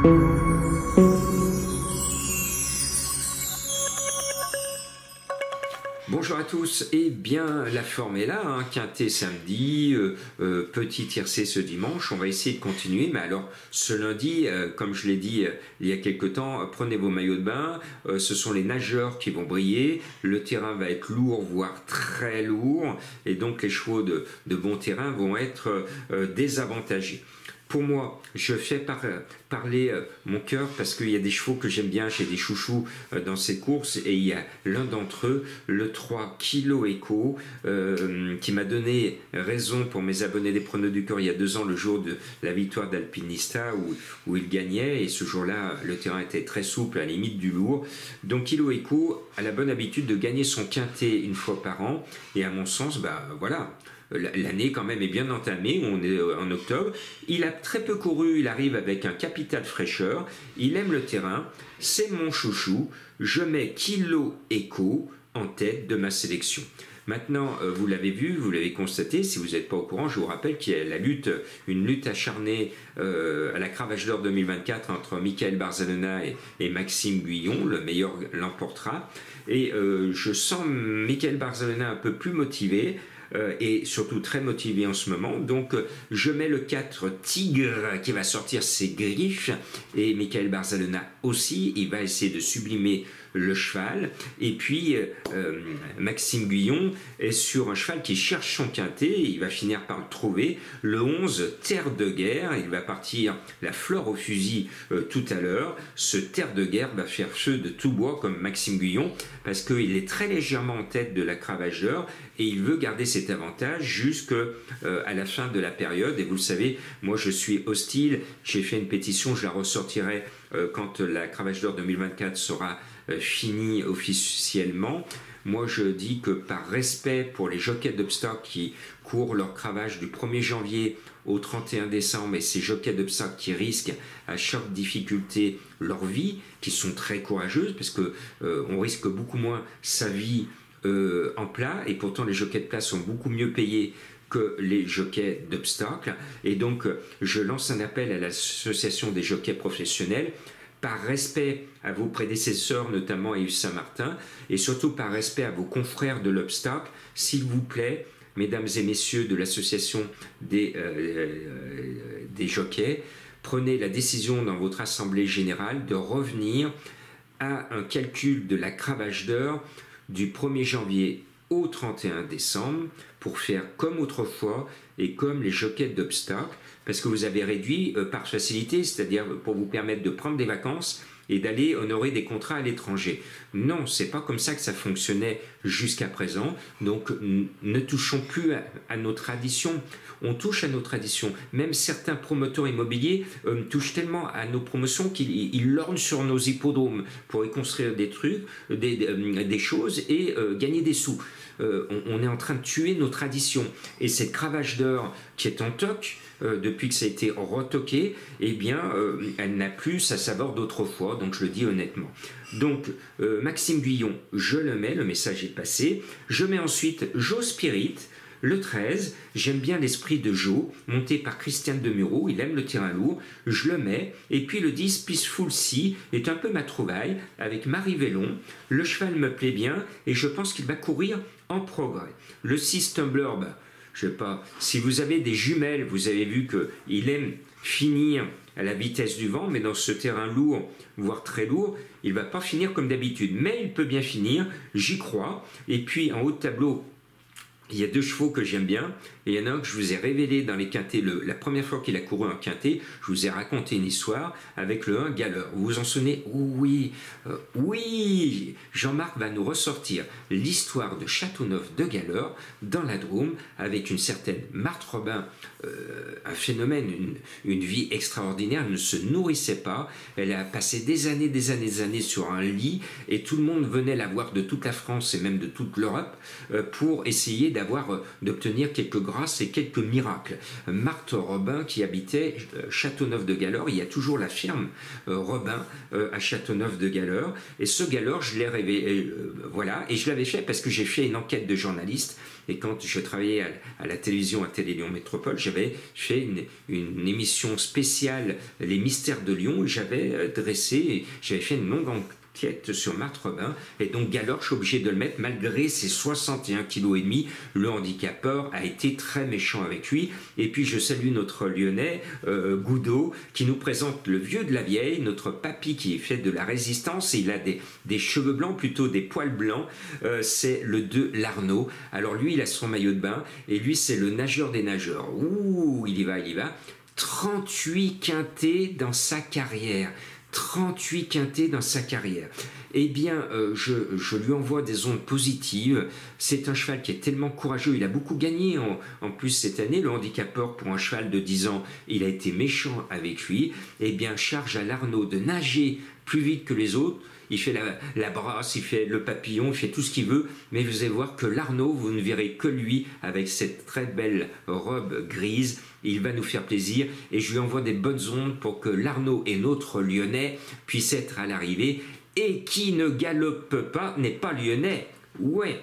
Bonjour à tous, et bien la forme est là, hein, quintet samedi, petit tiercé ce dimanche, on va essayer de continuer, mais alors ce lundi, comme je l'ai dit il y a quelque temps, prenez vos maillots de bain, ce sont les nageurs qui vont briller, le terrain va être lourd, voire très lourd, et donc les chevaux de bon terrain vont être désavantagés. Pour moi, je fais parler mon cœur parce qu'il y a des chevaux que j'aime bien, j'ai des chouchous dans ces courses, et il y a l'un d'entre eux, le 3 Kilo Echo, qui m'a donné raison pour mes abonnés des Pronos du Cœur il y a 2 ans, le jour de la victoire d'Alpinista où il gagnait, et ce jour-là le terrain était très souple, à la limite du lourd. Donc Kilo Echo a la bonne habitude de gagner son quintet une fois par an, et à mon sens, voilà, l'année quand même est bien entamée, on est en octobre, il a très peu couru, il arrive avec un capital fraîcheur, il aime le terrain, c'est mon chouchou, je mets Kilo Echo en tête de ma sélection. Maintenant, vous l'avez vu, vous l'avez constaté, si vous n'êtes pas au courant, je vous rappelle qu'il y a une lutte acharnée à la Cravache d'Or 2024 entre Michael Barzalona et Maxime Guyon, le meilleur l'emportera, et je sens Michael Barzalona un peu plus motivé, et surtout très motivé en ce moment, donc je mets le 4 Tigre qui va sortir ses griffes, et Michael Barzalona aussi, il va essayer de sublimer le cheval, et puis Maxime Guyon est sur un cheval qui cherche son quintet, il va finir par le trouver, le 11 Terre de Guerre, il va partir la fleur au fusil tout à l'heure, ce Terre de Guerre va faire feu de tout bois comme Maxime Guyon, parce qu'il est très légèrement en tête de la Cravache d'Or, et il veut garder cet avantage jusqu'à la fin de la période, et vous le savez, moi je suis hostile, j'ai fait une pétition, je la ressortirai quand la Cravache d'Or 2024 sera finie officiellement. Moi je dis que par respect pour les jockeys d'obstacles qui courent leur cravache du 1er janvier au 31 décembre, et ces jockeys d'obstacles qui risquent à chaque difficulté leur vie, qui sont très courageuses, parce qu'on risque beaucoup moins sa vie en plat, et pourtant les jockeys de plat sont beaucoup mieux payés que les jockeys d'obstacles, et donc je lance un appel à l'association des jockeys professionnels, par respect à vos prédécesseurs, notamment à Yves Saint-Martin, et surtout par respect à vos confrères de l'obstacle, s'il vous plaît, mesdames et messieurs de l'association des jockeys, prenez la décision dans votre assemblée générale de revenir à un calcul de la Cravache d'Or du 1er janvier au 31 décembre pour faire comme autrefois et comme les jockeys d'obstacles, parce que vous avez réduit par facilité, c'est-à-dire pour vous permettre de prendre des vacances et d'aller honorer des contrats à l'étranger. Non, c'est pas comme ça que ça fonctionnait jusqu'à présent, donc ne touchons plus à nos traditions. On touche à nos traditions. Même certains promoteurs immobiliers touchent tellement à nos promotions qu'ils lorgnent sur nos hippodromes pour y construire des trucs, des choses et gagner des sous. On est en train de tuer nos traditions. Et cette Cravache d'Or qui est en toc, depuis que ça a été retoqué, eh bien, elle n'a plus sa saveur d'autrefois, donc je le dis honnêtement. Donc, Maxime Guyon, je le mets, le message est passé. Je mets ensuite Joe Spirit, le 13, j'aime bien l'esprit de Joe, monté par Christiane Demureau, il aime le terrain lourd, je le mets. Et puis le 10, Peaceful Sea, est un peu ma trouvaille, avec Marie Vellon. Le cheval me plaît bien, et je pense qu'il va courir en progrès. Le 6, Tumbler, je sais pas, si vous avez des jumelles, vous avez vu qu'il aime finir à la vitesse du vent, mais dans ce terrain lourd, voire très lourd, il ne va pas finir comme d'habitude, mais il peut bien finir, j'y crois. Et puis en haut de tableau, il y a 2 chevaux que j'aime bien, et il y en a un que je vous ai révélé dans les quintets, la première fois qu'il a couru un quintet, je vous ai raconté une histoire avec le 1 Galeur. Vous vous en souvenez? Oui, oui, Jean-Marc va nous ressortir l'histoire de Châteauneuf de Galeur dans la Drôme, avec une certaine Marthe Robin, un phénomène, une vie extraordinaire. Elle ne se nourrissait pas, elle a passé des années sur un lit, et tout le monde venait la voir de toute la France et même de toute l'Europe pour essayer d'obtenir quelques grâces et quelques miracles. Marthe Robin qui habitait Châteauneuf de Galeur, il y a toujours la firme Robin à Châteauneuf de Galeur, et ce Galeur je l'ai révélé, voilà, et je l'avais fait parce que j'ai fait une enquête de journaliste, Et quand je travaillais à la télévision, à Télé Lyon Métropole, j'avais fait une émission spéciale, Les Mystères de Lyon, où j'avais fait une longue enquête sur Marthe Robin, et donc Galore, je suis obligé de le mettre, malgré ses 61,5 kg, le handicapeur a été très méchant avec lui. Et puis je salue notre Lyonnais, Goudot, qui nous présente le vieux de la vieille, notre papy qui est fait de la résistance, et il a des cheveux blancs, plutôt des poils blancs, c'est le de l'Arnaud. Alors lui, il a son maillot de bain, et lui, c'est le nageur des nageurs. Ouh, il y va. 38 quintés dans sa carrière. 38 quintés dans sa carrière. Eh bien, je lui envoie des ondes positives. C'est un cheval qui est tellement courageux. Il a beaucoup gagné en plus cette année. Le handicapeur, pour un cheval de 10 ans, il a été méchant avec lui. Eh bien, charge à l'Arnaud de nager plus vite que les autres. Il fait la brasse, il fait le papillon, il fait tout ce qu'il veut, mais vous allez voir que l'Arnaud, vous ne verrez que lui avec cette très belle robe grise. Il va nous faire plaisir, et je lui envoie des bonnes ondes pour que l'Arnaud et notre Lyonnais puissent être à l'arrivée. Et qui ne galope pas n'est pas lyonnais. Ouais.